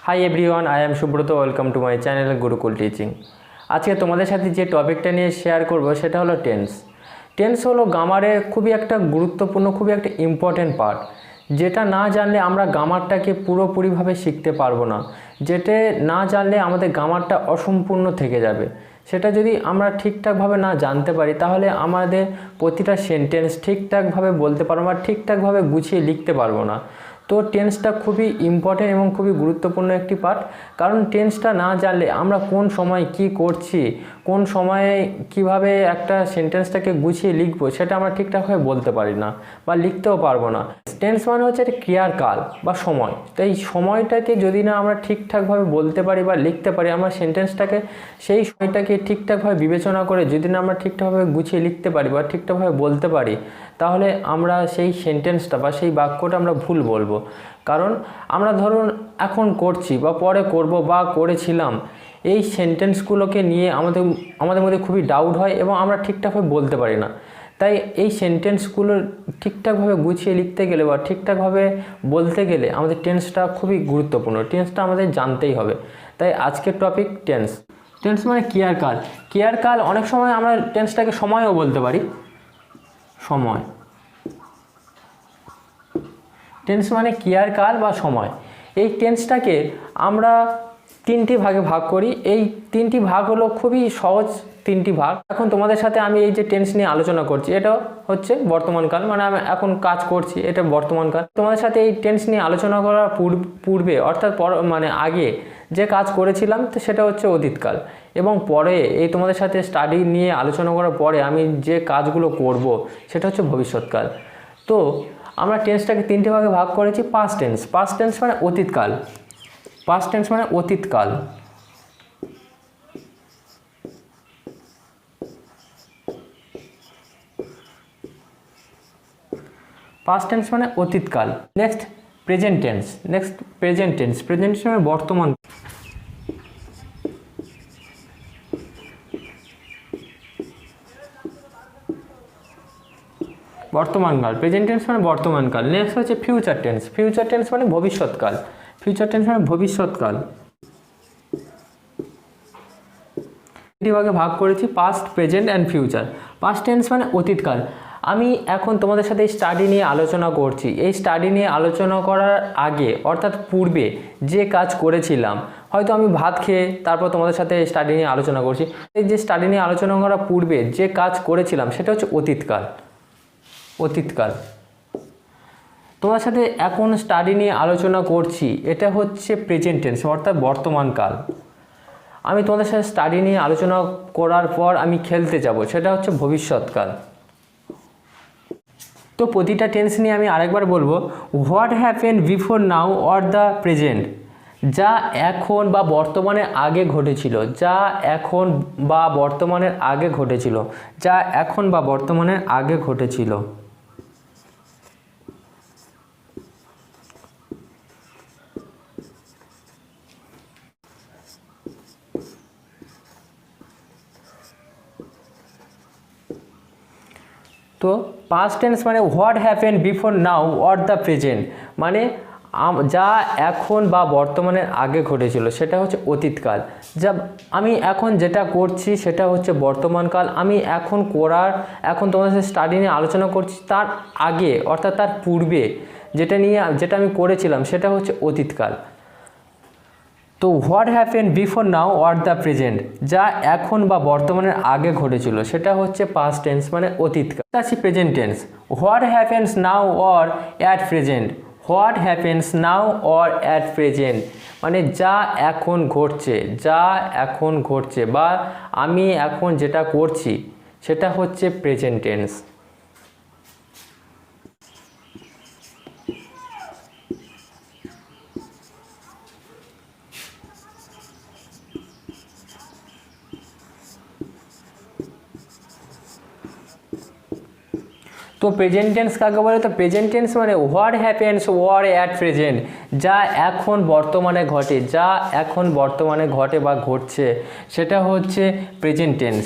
Hi everyone, I am Subrata. Welcome to my channel Gurukul teaching. আজকে তোমাদের সাথে যে টপিকটা নিয়ে শেয়ার করব সেটা হলো টেন্স। টেন্স হলো গ্রামারের খুবই একটা গুরুত্বপূর্ণ, খুবই একটা ইম্পর্টেন্ট পার্ট, যেটা না জানলে আমরা গ্রামারটাকে পুরোপুরিভাবে শিখতে পারবো না। যেটা না জানলে আমাদের গ্রামারটা অসম্পূর্ণ থেকে যাবে। সেটা যদি আমরা ঠিকঠাকভাবে না জানতে পারি তাহলে আমাদের প্রতিটা সেন্টেন্স ঠিকঠাকভাবে বলতে পারবো না, ঠিকঠাকভাবে গুছিয়ে লিখতে পারবো না। তো টেন্সটা খুবই ইম্পর্টেন্ট এবং খুবই গুরুত্বপূর্ণ একটি পার্ট। কারণ টেন্সটা না জানলে আমরা কোন সময় কি করছি, কোন সময়ে কিভাবে একটা সেন্টেন্সটাকে গুছিয়ে লিখবো সেটা আমরা ঠিকঠাকভাবে বলতে পারি না বা লিখতেও পারবো না। টেন্স মানে হচ্ছে একটা ক্রিয়ার কাল বা সময়। তো এই সময়টাকে যদি না আমরা ঠিকঠাকভাবে বলতে পারি বা লিখতে পারি, আমরা সেন্টেন্সটাকে সেই সময়টাকে ঠিকঠাকভাবে বিবেচনা করে যদি না আমরা ঠিকঠাকভাবে গুছিয়ে লিখতে পারি বা ঠিকঠাকভাবে বলতে পারি, তাহলে আমরা সেই সেন্টেন্সটা বা সেই বাক্যটা আমরা ভুল বলবো। কারণ আমরা ধরুন এখন করছি বা পরে করব বা করেছিলাম, এই সেন্টেন্সগুলোকে নিয়ে আমাদের মধ্যে খুবই ডাউট হয় এবং আমরা ঠিকঠাকভাবে বলতে পারি না। তাই এই সেন্টেন্সগুলো ঠিকঠাকভাবে গুছিয়ে লিখতে গেলে বা ঠিকঠাকভাবে বলতে গেলে আমাদের টেন্সটা খুবই গুরুত্বপূর্ণ। টেন্সটা আমাদের জানতেই হবে। তাই আজকের টপিক টেন্স। টেন্স মানে ক্রিয়ার কাল। ক্রিয়ার কাল অনেক সময় আমরা টেন্সটাকে সময়ও বলতে পারি। সময়, টেন্স মানে ক্রিয়ার কাল বা সময়। এই টেন্সটাকে আমরা তিনটি ভাগে ভাগ করি। এই তিনটি ভাগ হলো খুবই সহজ তিনটি ভাগ। এখন তোমাদের সাথে আমি এই যে টেন্স নিয়ে আলোচনা করছি, এটা হচ্ছে বর্তমানকাল, মানে আমি এখন কাজ করছি, এটা বর্তমানকাল। তোমাদের সাথে এই টেন্স নিয়ে আলোচনা করার পূর্বে অর্থাৎ মানে আগে যে কাজ করেছিলাম তো সেটা হচ্ছে অতীতকাল, এবং পরে এই তোমাদের সাথে স্টাডি নিয়ে আলোচনা করার পরে আমি যে কাজগুলো করব সেটা হচ্ছে ভবিষ্যৎকাল। তো আমরা টেন্সটাকে তিনটে ভাগে ভাগ করেছি। Past tense. পাস্ট টেন্স মানে অতীতকাল। পাস্ট টেন্স মানে অতীতকাল। পাস্ট টেন্স মানে অতীতকাল। Next present tense. Next present tense. Present tense মানে বর্তমান। বর্তমানকাল। প্রেজেন্ট টেন্স মানে বর্তমানকাল। নেক্সট হচ্ছে ফিউচার টেন্স। ফিউচার টেন্স মানে ভবিষ্যৎকাল। ফিউচার টেন্স মানে ভবিষ্যৎকাল। তিনটি ভাগে ভাগ করেছি, past, present and future. Past tense মানে অতীতকাল। আমি এখন তোমাদের সাথে স্টাডি নিয়ে আলোচনা করছি। এই স্টাডি নিয়ে আলোচনা করার আগে অর্থাৎ পূর্বে যে কাজ করেছিলাম, হয়তো আমি ভাত খেয়ে তারপর তোমাদের সাথে স্টাডি নিয়ে আলোচনা করছি, এই যে স্টাডি নিয়ে আলোচনা করার পূর্বে যে কাজ করেছিলাম সেটা হচ্ছে অতীতকাল। অতীতকাল। তোমার সাথে এখন স্টাডি নিয়ে আলোচনা করছি, এটা হচ্ছে প্রেজেন্ট টেন্স অর্থাৎ বর্তমানকাল। আমি তোমাদের সাথে স্টাডি নিয়ে আলোচনা করার পর আমি খেলতে যাব, সেটা হচ্ছে ভবিষ্যৎকাল। তো প্রতিটা টেন্স নিয়ে আমি আরেকবার বলবো। What happen before now or the present, যা এখন বা বর্তমানের আগে ঘটেছিল। যা এখন বা বর্তমানের আগে ঘটেছিল। যা এখন বা বর্তমানের আগে ঘটেছিল। তো পাস্ট টেন্স মানে what happen before now or the present, মানে যা এখন বা বর্তমানের আগে ঘটেছিল সেটা হচ্ছে অতীতকাল। যা আমি এখন যেটা করছি সেটা হচ্ছে বর্তমানকাল। আমি এখন তোমাদের সাথে স্টাডি নিয়ে আলোচনা করছি, তার আগে অর্থাৎ তার পূর্বে যেটা আমি করেছিলাম সেটা হচ্ছে অতীতকাল। তো what happen before now or the present, যা এখন বা বর্তমানের আগে ঘটেছিল সেটা হচ্ছে পাস্ট টেন্স মানে অতীতকাল। আছে present tense. What happens now or at present. What happens now or at present মানে যা এখন ঘটছে, যা এখন ঘটছে বা আমি এখন যেটা করছি সেটা হচ্ছে প্রেজেন্ট টেন্স। তো প্রেজেন্ট টেন্স কাকে বলে? তো প্রেজেন্ট টেন্স মানে what happens war at present, যা এখন বর্তমানে ঘটে, যা এখন বর্তমানে ঘটে বা ঘটছে সেটা হচ্ছে present tense.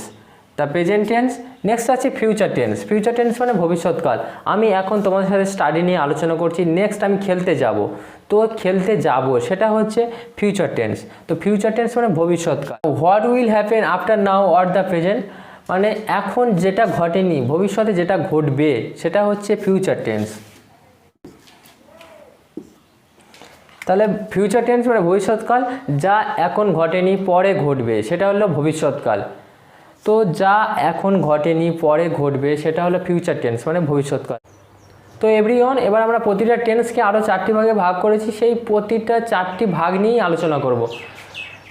The present tense. Next আছে ফিউচার টেন্স। ফিউচার টেন্স মানে ভবিষ্যৎকাল। আমি এখন তোমাদের সাথে স্টাডি নিয়ে আলোচনা করছি, নেক্সট আমি খেলতে যাব, তো খেলতে যাব সেটা হচ্ছে ফিউচার টেন্স। তো ফিউচার টেন্স মানে ভবিষ্যৎকাল। What will happen after now or the present, মানে এখন যেটা ঘটেনি ভবিষ্যতে যেটা ঘটবে সেটা হচ্ছে ফিউচার টেন্স। তাহলে ফিউচার টেন্স মানে ভবিষ্যৎকাল, যা এখন ঘটেনি পরে ঘটবে সেটা হলো ভবিষ্যৎকাল। তো যা এখন ঘটেনি পরে ঘটবে সেটা হলো ফিউচার টেন্স মানে ভবিষ্যৎকাল। তো এভরিওয়ান, এবার আমরা প্রতিটা টেন্সকে আরও 4টি ভাগে ভাগ করেছি, সেই প্রতিটা 4টি ভাগ নিয়েই আলোচনা করব।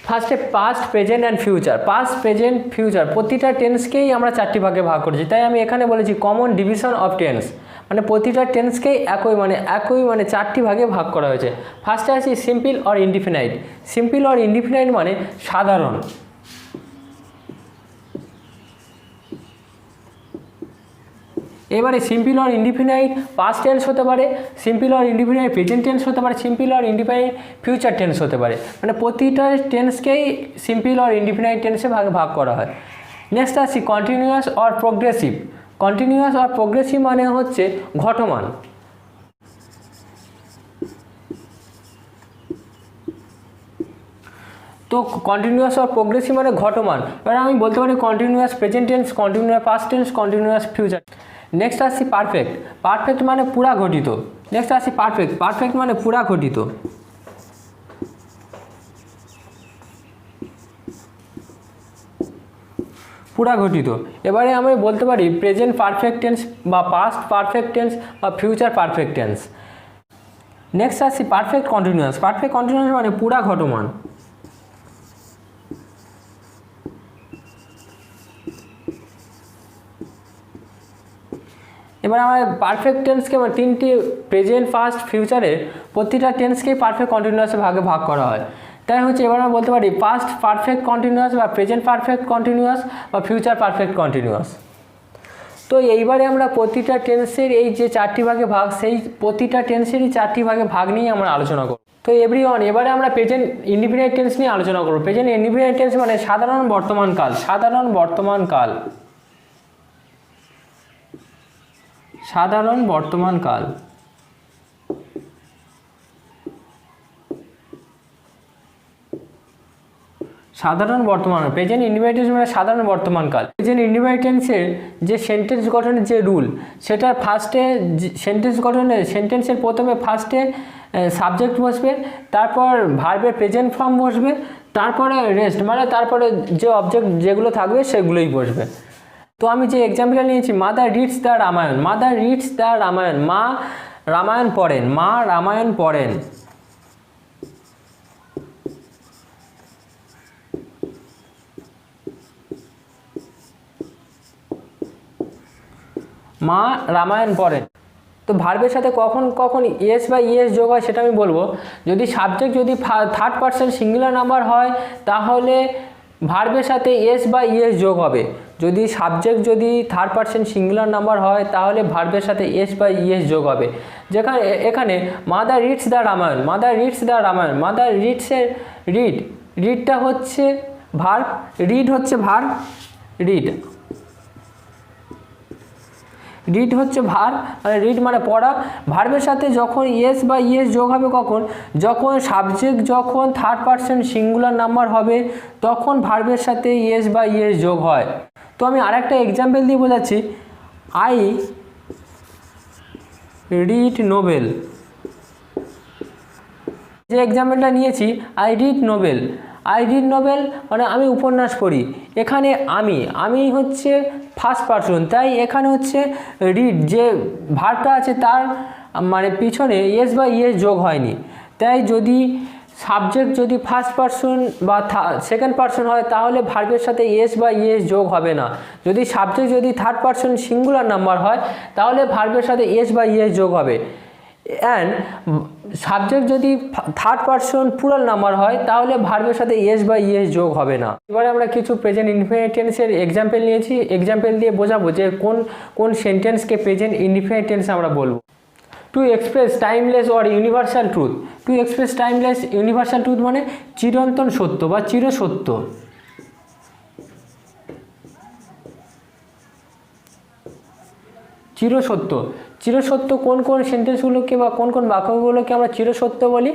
ফার্স্টে past, present and future. Past, present, future প্রতিটা টেন্সকেই আমরা 4টি ভাগে ভাগ করেছি। তাই আমি এখানে বলেছি কমন ডিভিশন অফ টেন্স, মানে প্রতিটা টেন্সকেই একই 4টি ভাগে ভাগ করা হয়েছে। ফার্স্টে আছে simple or indefinite. Simple or indefinite মানে সাধারণ। এবারে simple or indefinite past tense হতে পারে, simple or indefinite present tense হতে পারে, simple or indefinite future tense হতে পারে, মানে প্রতিটা টেন্সকেই সিম্পল অর ইনডিফিনাইট টেন্সে ভাগ করা হয়। নেক্সট আসছি continuous or progressive. Continuous or progressive মানে হচ্ছে ঘটমান। তো কন্টিনিউয়াস অর প্রোগ্রেসিভ মানে ঘটমান। এবার আমি বলতে পারি continuous present tense, continuous past tense, continuous future. Next আসছি পারফেক্ট। পারফেক্ট মানে পুরা ঘটিত। নেক্সট আসছি পারফেক্ট। পারফেক্ট মানে পুরা ঘটিত। পুরা ঘটিত। এবারে আমি বলতে পারি প্রেজেন্ট পারফেক্ট টেন্স বা পাস্ট পারফেক্ট টেন্স বা ফিউচার পারফেক্ট টেন্স। নেক্সট আসছি পারফেক্ট কন্টিনিউয়াস। পারফেক্ট কন্টিনিউয়াস মানে পুরা ঘটমান। এবার আমার পারফেক্ট টেন্সকে মানে 3টি প্রেজেন্ট পাস্ট ফিউচারের প্রতিটা টেন্সকেই পারফেক্ট কন্টিনিউয়াসে ভাগ করা হয়। তাই হচ্ছে এবার আমরা বলতে পারি পাস্ট পারফেক্ট কন্টিনিউয়াস বা প্রেজেন্ট পারফেক্ট কন্টিনিউয়াস বা ফিউচার পারফেক্ট কন্টিনিউয়াস। তো এইবারে আমরা প্রতিটা টেন্সের এই যে 4টি ভাগে ভাগ, সেই প্রতিটা টেন্সেরই 4টি ভাগে ভাগ নিয়ে আমরা আলোচনা করব। তো এভরিওয়ান, এবারে আমরা প্রেজেন্ট ইনডিফিনাইট টেন্স নিয়ে আলোচনা করব। প্রেজেন্ট ইনডিফিনাইট টেন্স মানে সাধারণ বর্তমানকাল। সাধারণ বর্তমানকাল। সাধারণ বর্তমানকাল। সাধারণ বর্তমান। প্রেজেন্ট ইনডিফিনাইট টেন্স মানে সাধারণ বর্তমানকাল। প্রেজেন্ট ইনডিফিনাইট টেন্সের যে সেন্টেন্স গঠনের যে রুল, সেটা ফার্স্টে সেন্টেন্স গঠনে সেন্টেন্সের প্রথমে ফার্স্টে সাবজেক্ট বসবে, তারপর ভার্বের প্রেজেন্ট ফর্ম বসবে, তারপরে রেস্ট মানে তারপরে যে অবজেক্ট যেগুলো থাকবে সেগুলোই বসবে। তো আমি যে এক্সাম্পলটা নিয়েছি, mother reads the Ramayan. Mother reads the Ramayana, মা রামায়ণ পড়েন। মা রামায়ণ পড়েন। মা রামায়ণ পড়েন। তো ভার্বের সাথে কখন কখন ইয়েস বা ইয়েস যোগ হয় সেটা আমি বলবো। যদি সাবজেক্ট যদি থার্ড পারসন সিঙ্গুলার নাম্বার হয় তাহলে ভার্বের সাথে এস বা ইয়েস যোগ হবে। যদি সাবজেক্ট যদি থার্ড পারসন সিঙ্গুলার নাম্বার হয় তাহলে ভার্বের সাথে এস বা ইয়েস যোগ হবে। যেখানে এখানে mother reads the Ramayan. Mother reads the Ramayan, mother রিডসের রিড, রিডটা হচ্ছে ভার্ব, রিড হচ্ছে ভার্ব, রিড রিড হচ্ছে ভার্ব, মানে রিড মানে পড়া। ভার্বের সাথে যখন ইয়েস বা ইয়েস যোগ হবে কখন, যখন সাবজেক্ট যখন থার্ড পারসন সিঙ্গুলার নাম্বার হবে তখন ভার্বের সাথে ইয়েস বা ইয়েস যোগ হয়। তো আমি আরেকটা এক্সাম্পল দিয়ে বোঝাচ্ছি। I read Nobel. যে এক্সাম্পলটা নিয়েছি I read Nobel. I read Nobel মানে আমি উপন্যাস পড়ি। এখানে আমি হচ্ছে ফার্স্ট পারসন, তাই এখানে হচ্ছে রিড যে ভার্বটা আছে তার মানে পিছনে ইয়েস বা ইয়েস যোগ হয়নি। তাই যদি সাবজেক্ট যদি ফার্স্ট পারসন বা সেকেন্ড পারসন হয় তাহলে ভার্বের সাথে ইয়েস বা ইয়েস যোগ হবে না। যদি সাবজেক্ট যদি থার্ড পারসন সিঙ্গুলার নাম্বার হয় তাহলে ভার্বের সাথে ইয়েস বা ইয়েস যোগ হবে। অ্যান্ড সাবজেক্ট যদি থার্ড পারসন প্লুরাল নাম্বার হয় তাহলে ভার্বের সাথে ইয়েস বা ইয়েস যোগ হবে না। এবারে আমরা কিছু প্রেজেন্ট ইনডিফিনাইট টেন্সের এক্সাম্পল নিয়েছি। এক্সাম্পল দিয়ে বোঝাবো যে কোন সেন্টেন্সকে প্রেজেন্ট ইনডিফিনাইট টেন্স আমরা বলবো। To express timeless or universal truth. To express timeless universal truth মানে চিরন্তন সত্য বা চিরসত্য। চিরসত্য। চিরসত্য কোন কোন সেন্টেন্সগুলোকে বা কোন কোন বাক্যগুলোকে আমরা চিরসত্য বলি?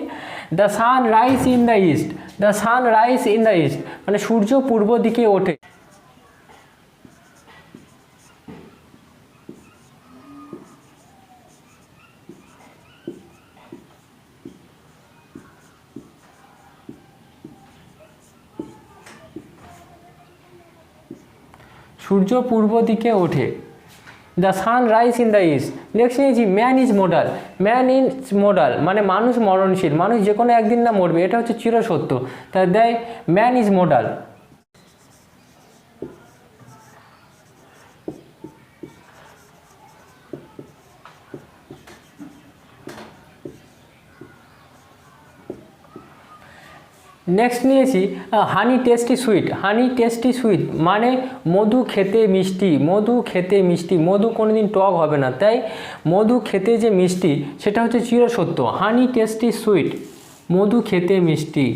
The sun rise in the east, the sun rise in the east মানে সূর্য পূর্ব দিকে ওঠে। সূর্য পূর্ব দিকে ওঠে। The sun rise in the east. Next নিয়েছি man is mortal. Man is mortal মানে মানুষ মরণশীল, মানুষ যে কোনো একদিন না মরবে, এটা হচ্ছে চিরসত্য। তাই দেয় ম্যান ইজ মোডাল। নেক্সট নিয়েছি হানি টেস্টি সুইট। হানি টেস্টি সুইট মানে মধু খেতে মিষ্টি, মধু খেতে মিষ্টি, মধু কোনোদিন টক হবে না, তাই মধু খেতে যে মিষ্টি সেটা হচ্ছে চিরসত্য। হানি টেস্টি সুইট, মধু খেতে মিষ্টি।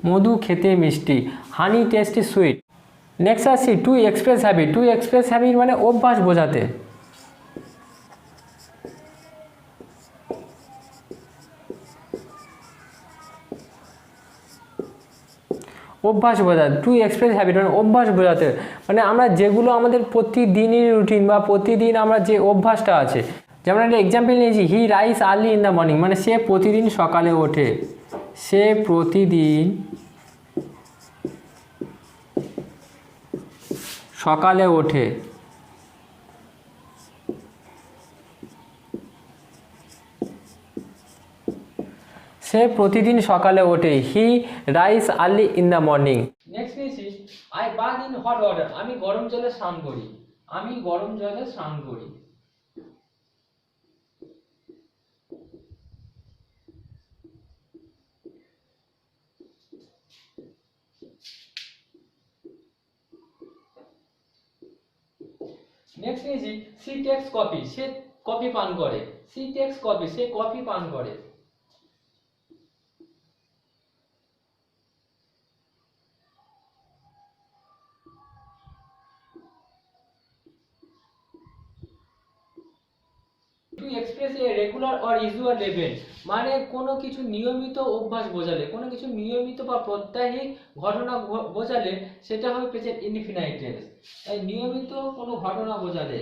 মধু খেতে মিষ্টি, হানি টেস্টি সুইট। নেক্সট আসছি to express habit. To express habit মানে অভ্যাস বোঝাতে। অভ্যাস বোঝাতে, টু এক্সপ্রেস হ্যাবিট মানে অভ্যাস বোঝাতে, মানে আমরা যেগুলো আমাদের প্রতিদিনই রুটিন বা প্রতিদিন আমরা যে অভ্যাসটা আছে, যেমন একটা এক্সাম্পল নিয়েছি he rise early in the morning মানে সে প্রতিদিন সকালে ওঠে, সে প্রতিদিন সকালে ওঠে। সে প্রতিদিন সকালে ওঠে, he rise early in the morning. Next নিয়েছি I bath in hot water. আমি গরম জলে স্নান করি, আমি গরম জলে স্নান করি। নেক্সট নিয়েছি সি টেক্স কফি। সে কফি পান করে, সি টেক্স কফি সে কফি পান করে। To express a regular or usual level মানে কোনো কিছু নিয়মিত অভ্যাস বোঝালে, কোনো কিছু নিয়মিত বা প্রত্যাহিক ঘটনা বোঝালে সেটা হবে প্রেজেন্ট ইনডিফিনাইট টেন্স। তাই নিয়মিত কোনো ঘটনা বোঝালে।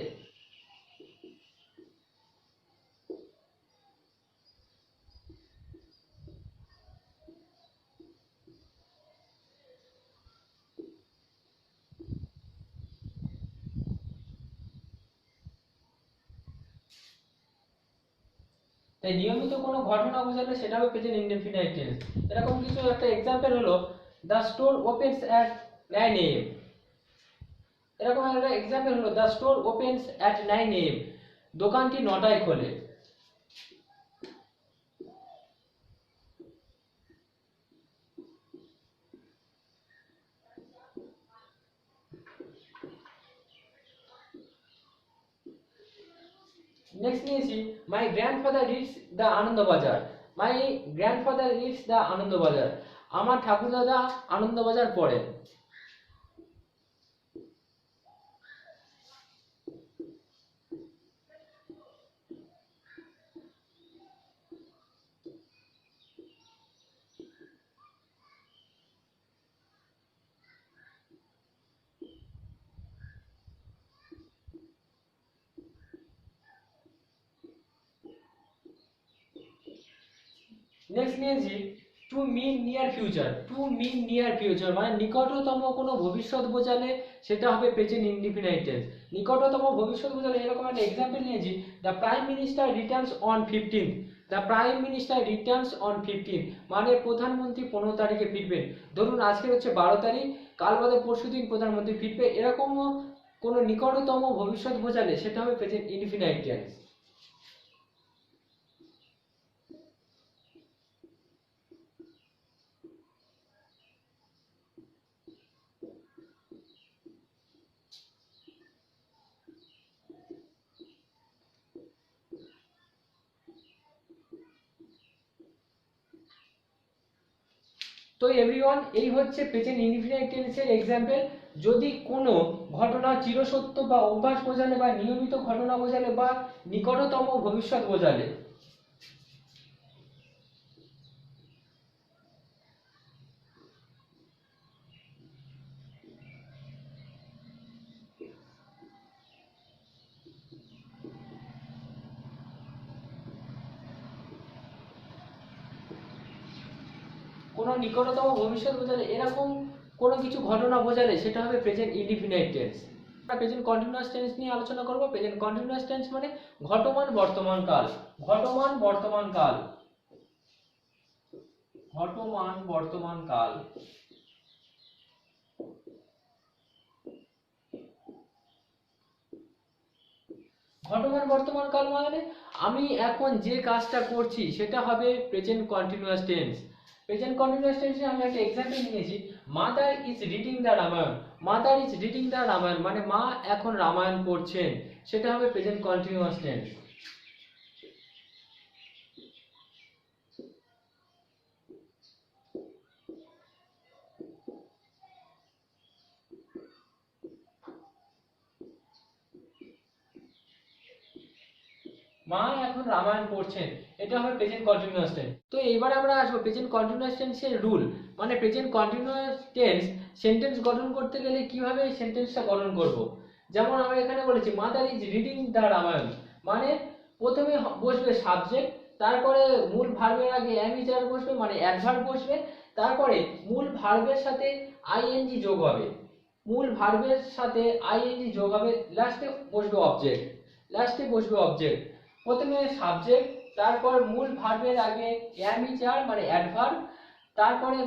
তাই নিয়মিত কোনো ঘটনা বোঝালে সেটা হবে প্রেজেন্ট ইনডেফিনাইট টেন্স। এরকম কিছু একটা এক্সাম্পল হলো the store opens at 9 AM। এরকম একটা এক্সাম্পল হলো the store opens at 9 AM দোকানটি 9টায় খোলে। নেক্সট নিয়েছি my grandfather reads the Anandabazar. My grandfather reads the Anandabazar আমার ঠাকুরদাদা আনন্দবাজার পড়েন। নেক্সট নিয়েছি টু মিন নিয়ার ফিউচার। টু মিন নিয়ার ফিউচার মানে নিকটতম কোনো ভবিষ্যৎ বোঝালে সেটা হবে প্রেজেন্ট ইনডিফিনাইট টেন্স। নিকটতম ভবিষ্যৎ বোঝালে এরকম একটা এক্সাম্পল নিয়েছি the prime minister Returns on 15th। The prime minister Returns on 15th মানে প্রধানমন্ত্রী 15 তারিখে ফিরবেন। ধরুন আজকে হচ্ছে 12 তারিখ, কাল বাদে পরশুদিন প্রধানমন্ত্রী ফিরবে, এরকম কোনো নিকটতম ভবিষ্যৎ বোঝালে সেটা হবে প্রেজেন্ট ইনডিফিনাইট টেন্স। তো এভরিওয়ান, এই হচ্ছে প্রেজেন্ট ইনডিফিনিট টেন্সের এক্সাম্পল। যদি কোনো ঘটনা চিরসত্য বা অভ্যাস বোঝালে বা নিয়মিত ঘটনা বোঝালে বা নিকটতম ভবিষ্যৎ বোঝালে। কোনো নিকটতম ভবিষ্যৎ বোঝালে, এরকম কোনো কিছু ঘটনা বোঝালে সেটা হবে প্রেজেন্ট ইনডিফিনিট টেন্স। আমরা প্রেজেন্ট কন্টিনিউয়াস টেন্স নিয়ে আলোচনা করব। প্রেজেন্ট কন্টিনিউয়াস টেন্স মানে ঘটমান বর্তমান কাল, ঘটমান বর্তমান কাল, ঘটমান বর্তমান কাল। ঘটমান বর্তমান কাল মানে আমি এখন যে কাজটা করছি সেটা হবে present continuous tense. Present continuous টেন্সে আমি একটা এক্সাম্পল নিয়েছি, mother is reading the Ramayan. মাদার ইজ রিডিং দ্য রামায়ণ মানে মা এখন রামায়ণ পড়ছেন, সেটা হবে প্রেজেন্ট কন্টিনিউয়াস টেন্স। মা এখন রামায়ণ পড়ছেন, এটা হবে প্রেজেন্ট কন্টিনিউয়াস টেন্স। তো এবার আমরা আসবো প্রেজেন্ট কন্টিনিউয়াস টেন্সের রুল, মানে প্রেজেন্ট কন্টিনিউয়াস টেন্স সেন্টেন্স গঠন করতে গেলে কিভাবে সেন্টেন্সটা গঠন করব। যেমন আমরা এখানে বলেছি মাদার ইজ রিডিং দ্য রামায়ণ, মানে প্রথমে বসবে সাবজেক্ট, তারপরে মূল ভার্বের আগে এম ইজ আর বসবে মানে অ্যাডভার্ব বসবে, তারপরে মূল ভার্বের সাথে আইএনজি যোগ হবে, মূল ভার্বের সাথে আইএনজি যোগ হবে, লাস্টে বসবে অবজেক্ট, লাস্টে বসবে অবজেক্ট। প্রথমে সাবজেক্ট, তারপর মূল ভার্বের আগে এম ইজ আর মানে অ্যাডভার্ব, তারপরে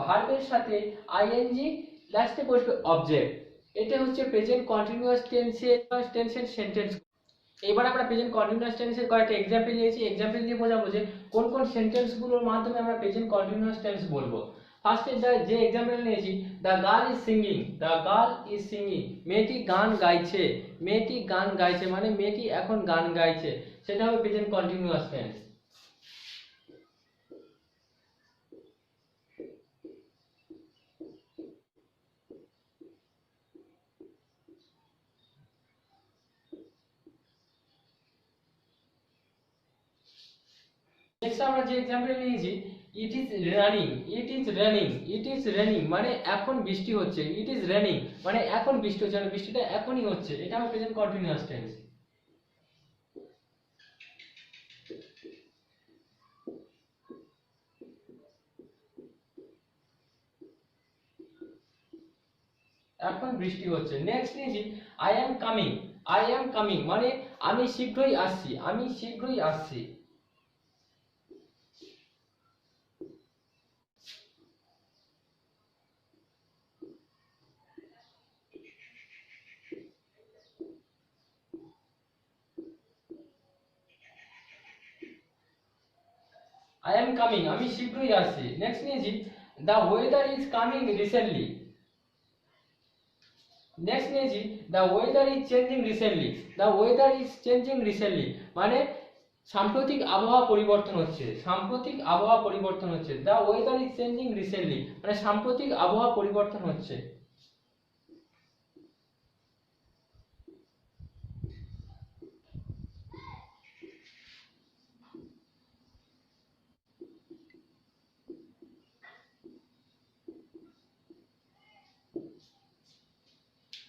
ভার্বের সাথে আইএনজি, লাস্টে বসবে অবজেক্ট। এটা হচ্ছে প্রেজেন্ট কন্টিনিউয়াস টেন্সের সেন্টেন্স। এবার আমরা প্রেজেন্ট কন্টিনিউয়াস টেন্সের কয়েকটা এক্সাম্পল নিয়েছি, এক্সাম্পল দিয়ে বোঝাবো যে কোন কোন সেন্টেন্সগুলোর মাধ্যমে আমরা প্রেজেন্ট কন্টিনিউয়াস টেন্স বলবো। ফার্স্টে যে এক্সাম্পল নিয়েছি, the girl is singing, the girl is singing, মেয়েটি গান গাইছে, মেয়েটি গান গাইছে মানে মেয়েটি এখন গান গাইছে, সেটা হবে প্রেজেন্ট কন্টিনিউয়াস টেন্স। নেক্সট আমরা যে এক্সাম্পল নিয়েছি, it is running, it is running, it is running মানে এখন বৃষ্টি হচ্ছে, ইট ইজ রানিং মানে এখন বৃষ্টি হচ্ছে মানে বৃষ্টিটা এখনই হচ্ছে, এটা হবে প্রেজেন্ট কন্টিনিউয়াস টেন্স। এখন বৃষ্টি হচ্ছে। নেক্সট নিয়েছি I am coming, I am coming মানে আমি শীঘ্রই আসছি, আমি শীঘ্রই আসছি। আই অ্যাম কামিং আমি শীঘ্রই আসছি। নেক্সট নিয়েছি the weather is coming recently, next নিয়েছি the weather is changing recently, the weather is changing recently মানে সাম্প্রতিক আবহাওয়া পরিবর্তন হচ্ছে, সাম্প্রতিক আবহাওয়া পরিবর্তন হচ্ছে। The weather is changing recently মানে সাম্প্রতিক আবহাওয়া পরিবর্তন হচ্ছে।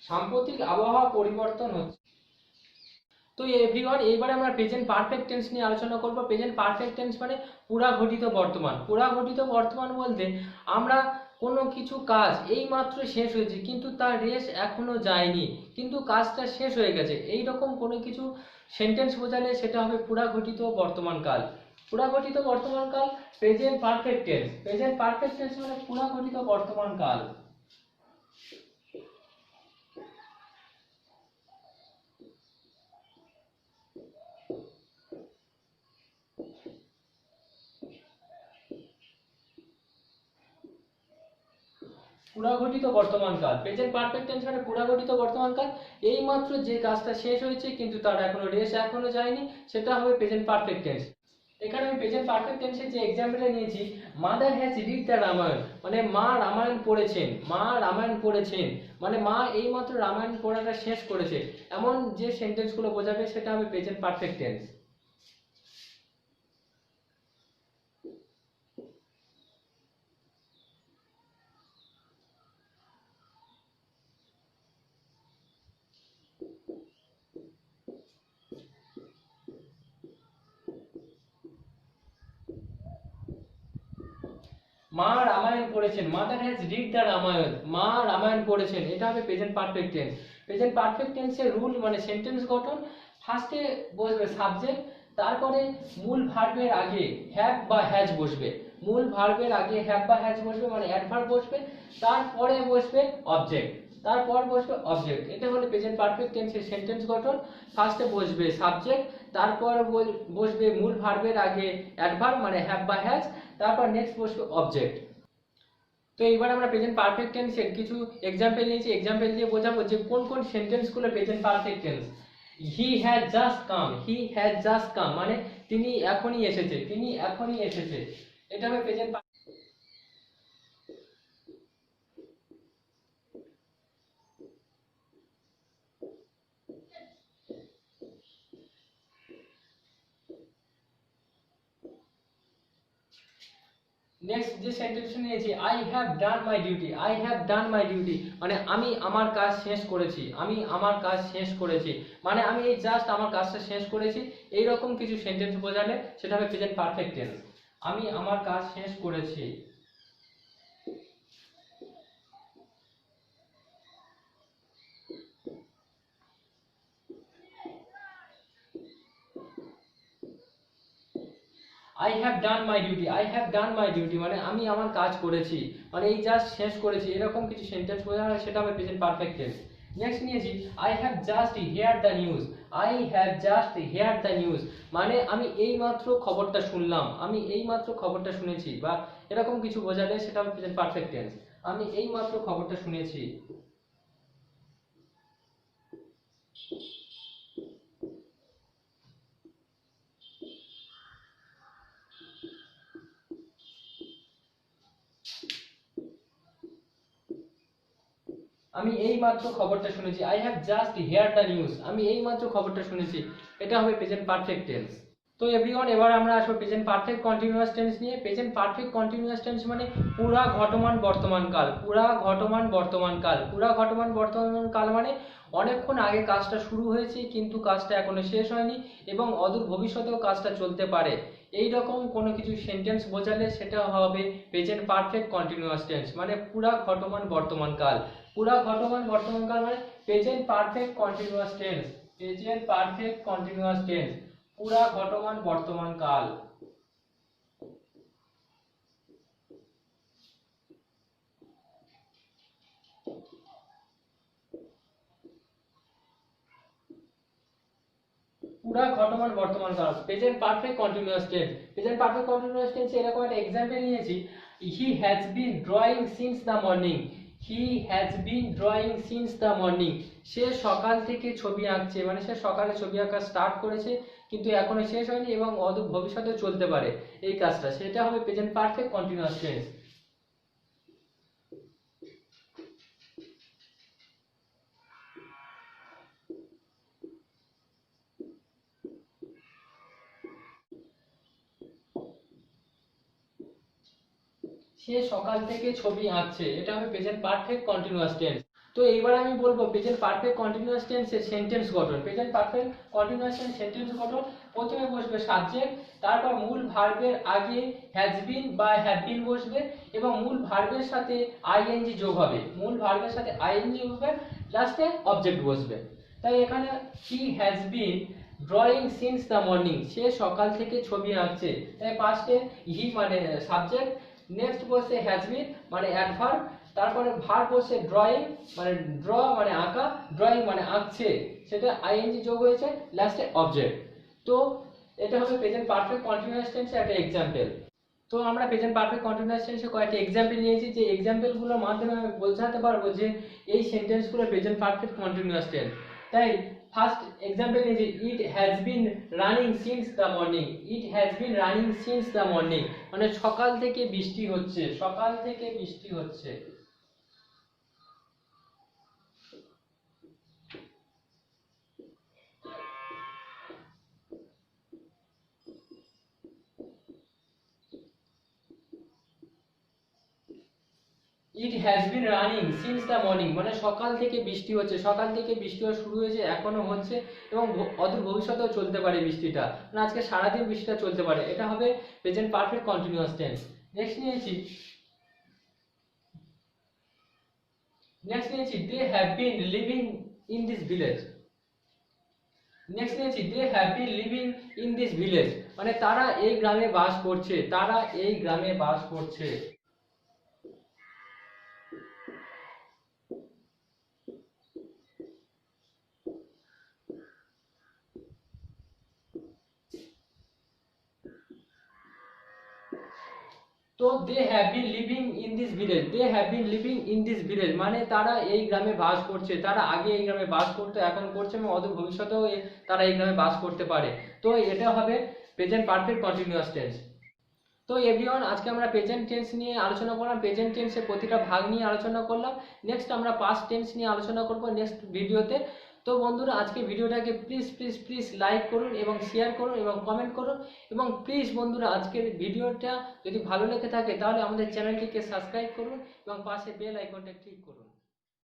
সাম্প্রতিক আবহাওয়া পরিবর্তন হচ্ছে। তো এভরিওয়ান, এইবারে আমরা প্রেজেন্ট পারফেক্ট টেন্স নিয়ে আলোচনা করব। প্রেজেন্ট পারফেক্ট টেন্স মানে পুরা ঘটিত বর্তমান। পুরা ঘটিত বর্তমান বলতে আমরা কোনো কিছু কাজ এইমাত্র শেষ হয়েছে কিন্তু তার রেশ এখনো যায়নি, কিন্তু কাজটা শেষ হয়ে গেছে, এই রকম কোনো কিছু সেন্টেন্স বোঝালে সেটা হবে পুরা ঘটিত বর্তমান কাল। পুরা ঘটিত বর্তমান কাল present perfect tense. Present perfect tense মানে পুরা ঘটিত বর্তমান কাল। পুরাঘটিত বর্তমান কাল, প্রেজেন্ট পারফেক্ট টেন্স মানে পুরাঘটিত বর্তমান কাল, এইমাত্র যে কাজটা শেষ হয়েছে কিন্তু তার এখনো রেশ এখনো যায়নি, সেটা হবে প্রেজেন্ট পারফেক্ট টেন্স। এখানে আমি প্রেজেন্ট পারফেক্ট টেন্সের যে এক্সাম্পলটা নিয়েছি, মাদার হ্যাজ রিড দ্য রামায়ণ, মানে মা রামায়ণ পড়েছেন, মা রামায়ণ পড়েছেন, মানে মা এইমাত্র রামায়ণ পড়াটা শেষ করেছে, এমন যে সেন্টেন্সগুলো বোঝাবে সেটা হবে প্রেজেন্ট পারফেক্ট টেন্স। মা রামায়ণ পড়েছেন, mother has read the Ramayana, মা রামায়ণ পড়েছেন, এটা হবে present perfect tense. Present perfect টেন্সের রুল মানে সেন্টেন্স গঠন, ফার্স্টে বসবে সাবজেক্ট, তারপরে মূল ভার্বের আগে হ্যাভ বা হ্যাজ বসবে, মূল ভার্বের আগে হ্যাভ বা হ্যাজ বসবে মানে অ্যাডভার্ব বসবে, তারপরে বসবে অবজেক্ট, তারপর বসবে অবজেক্ট। এটা হলো প্রেজেন্ট পারফেক্ট টেন্সের সেন্টেন্স গঠন। ফার্স্টে বসবে সাবজেক্ট, তারপর বসবে মূল ভার্বের আগে অ্যাডভার্ব মানে হ্যাভ বা হ্যাজ, তারপর নেক্সট বসবে অবজেক্ট। তো এইবার আমরা প্রেজেন্ট পারফেক্ট টেন্সের কিছু এক্সাম্পল নিয়েছি, এক্সাম্পল দিয়ে বোঝাবো যে কোন কোন সেন্টেন্সগুলো present perfect tense. He has just come, he has just come মানে তিনি এখনই এসেছে, তিনি এখনই এসেছে, এটা হবে প্রেজেন্ট। নেক্সট যে সেন্টেন্সটা নিয়েছি, I have done my duty, I have done my duty মানে আমি আমার কাজ শেষ করেছি, আমি আমার কাজ শেষ করেছি, মানে আমি এই জাস্ট আমার কাজটা শেষ করেছি, এইরকম কিছু সেন্টেন্স বোঝালে সেটা হবে প্রেজেন্ট পারফেক্ট টেন্স। আমি আমার কাজ শেষ করেছি। I have done my duty, I have done my duty মানে আমি আমার কাজ করেছি, মানে এই জাস্ট শেষ করেছি, এরকম কিছু সেন্টেন্স বোঝালে সেটা হবে প্রেজেন্ট পারফেক্ট টেন্স। নেক্সট নিয়েছি, I have just here the news, I have just here the news মানে আমি এইমাত্র খবরটা শুনলাম, আমি এইমাত্র খবরটা শুনেছি, বা এরকম কিছু বোঝালে সেটা হবে প্রেজেন্ট পারফেক্ট টেন্স। আমি এইমাত্র খবরটা শুনেছি। আমি এইমাত্র খবরটা শুনেছি, I have just here the news, আমি এইমাত্র খবরটা শুনেছি, এটা হবে প্রেজেন্ট পারফেক্ট টেন্স। তো এভরিওয়ান, এবার আমরা আসবো প্রেজেন্ট পারফেক্ট কন্টিনিউয়াস টেন্স নিয়ে। প্রেজেন্ট পারফেক্ট কন্টিনিউয়াস টেন্স মানে পুরা ঘটমান বর্তমান কাল, পুরা ঘটমান বর্তমান কাল, পুরা ঘটমান বর্তমান কাল মানে অনেকক্ষণ আগে কাজটা শুরু হয়েছে কিন্তু কাজটা এখনো শেষ হয়নি এবং অদূর ভবিষ্যতেও কাজটা চলতে পারে, এই রকম কোনো কিছু সেন্টেন্স বোঝালে সেটা হবে প্রেজেন্ট পারফেক্ট কন্টিনিউয়াস টেন্স মানে পুরা ঘটমান বর্তমান কাল। পুরা ঘটমান বর্তমান কাল মানে present perfect continuous tense, present perfect continuous tense পুরা ঘটমান বর্তমান কাল। পুরা ঘটমান বর্তমান কাল present perfect continuous tense. Present perfect continuous tense এরকম একটা এক্সাম্পল নিয়েছি, he has been drawing since the morning, he has been drawing since the morning সে সকাল থেকে ছবি আঁকছে, মানে সে সকালে ছবি আঁকা স্টার্ট করেছে কিন্তু এখনো শেষ হয়নি এবং অদূর ভবিষ্যতে চলতে পারে এই কাজটা, সেটা হবে প্রেজেন্ট পারফেক্ট কন্টিনিউয়াস টেন্স। সে সকাল থেকে ছবি আঁকছে, এটা হবে প্রেজেন্ট পারফেক্ট কন্টিনিউয়াস টেন্স। তো এইবার আমি বলবো প্রেজেন্ট পারফেক্ট কন্টিনিউয়াস টেন্সের সেন্টেন্স গঠন। Present perfect continuous tense sentence গঠন, প্রথমে বসবে সাবজেক্ট, তারপর মূল ভার্বের আগে হ্যাজ বিন বা হ্যাভ বিন বসবে এবং মূল ভার্বের সাথে আইএনজি যোগ হবে, মূল ভার্বের সাথে আইএনজি হবে, লাস্টে অবজেক্ট বসবে। তাই এখানে he has been drawing since the morning সে সকাল থেকে ছবি আঁকছে, তাই ফার্স্টে হি মানে সাবজেক্ট, নেক্সট বসে হ্যাজ বিন মানে অ্যাডভার্ব, তারপরে ভার্ব বসে ড্রয়িং মানে ড্র মানে আঁকা, ড্রয়িং মানে আঁকছে, সেটা আইএনজি যোগ হয়েছে, লাস্টে অবজেক্ট। তো এটা হবে প্রেজেন্ট পারফেক্ট কন্টিনিউয়াস টেন্সের একটা এক্সাম্পল। তো আমরা প্রেজেন্ট পারফেক্ট কন্টিনিউয়াস টেন্সে কয়েকটা এক্সাম্পল নিয়েছি, যে এক্সাম্পলগুলোর মাধ্যমে আমি বোঝাতে পারবো যে এই সেন্টেন্সগুলো প্রেজেন্ট পারফেক্ট কন্টিনিউয়াস টেন্স। তাই ফার্স্ট এক্সাম্পল নিয়েছি, it has been running since the morning. It has been running since the morning মানে সকাল থেকে বৃষ্টি হচ্ছে, সকাল থেকে বৃষ্টি হচ্ছে। It has been running since the morning মানে সকাল থেকে বৃষ্টি হচ্ছে, সকাল থেকে বৃষ্টি হওয়া শুরু হয়েছে, এখনো হচ্ছে এবং অদূর ভবিষ্যতেও চলতে পারে বৃষ্টিটা, মানে আজকে সারাদিন বৃষ্টিটা চলতে পারে। এটা হবে present perfect continuous tense. Next নিয়েছি they have been living in this village. Next নিয়েছি they have been living in this village মানে তারা এই গ্রামে বাস করছে, তারা এই গ্রামে বাস করছে। তো they have been living in this village, they have been living in this village মানে তারা এই গ্রামে বাস করছে, তারা আগে এই গ্রামে বাস করতে, এখন করছে এবং অদূর ভবিষ্যতেও তারা এই গ্রামে বাস করতে পারে। তো এটা হবে প্রেজেন্ট পারফেক্ট কন্টিনিউয়াস টেন্স। তো এভরিওয়ান, আজকে আমরা প্রেজেন্ট টেন্স নিয়ে আলোচনা করলাম, প্রেজেন্ট টেন্সের প্রতিটা ভাগ নিয়ে আলোচনা করলাম। নেক্সট আমরা পাস্ট টেন্স নিয়ে আলোচনা করব নেক্সট ভিডিওতে। তো বন্ধুরা, আজকে ভিডিওটাকে প্লিজ প্লিজ প্লিজ লাইক করুন এবং শেয়ার করুন এবং কমেন্ট করুন, এবং প্লিজ বন্ধুরা আজকের ভিডিওটা যদি ভালো লেগে থাকে তাহলে আমাদের চ্যানেলটিকে সাবস্ক্রাইব করুন এবং পাশে বেল আইকনটা ক্লিক করুন।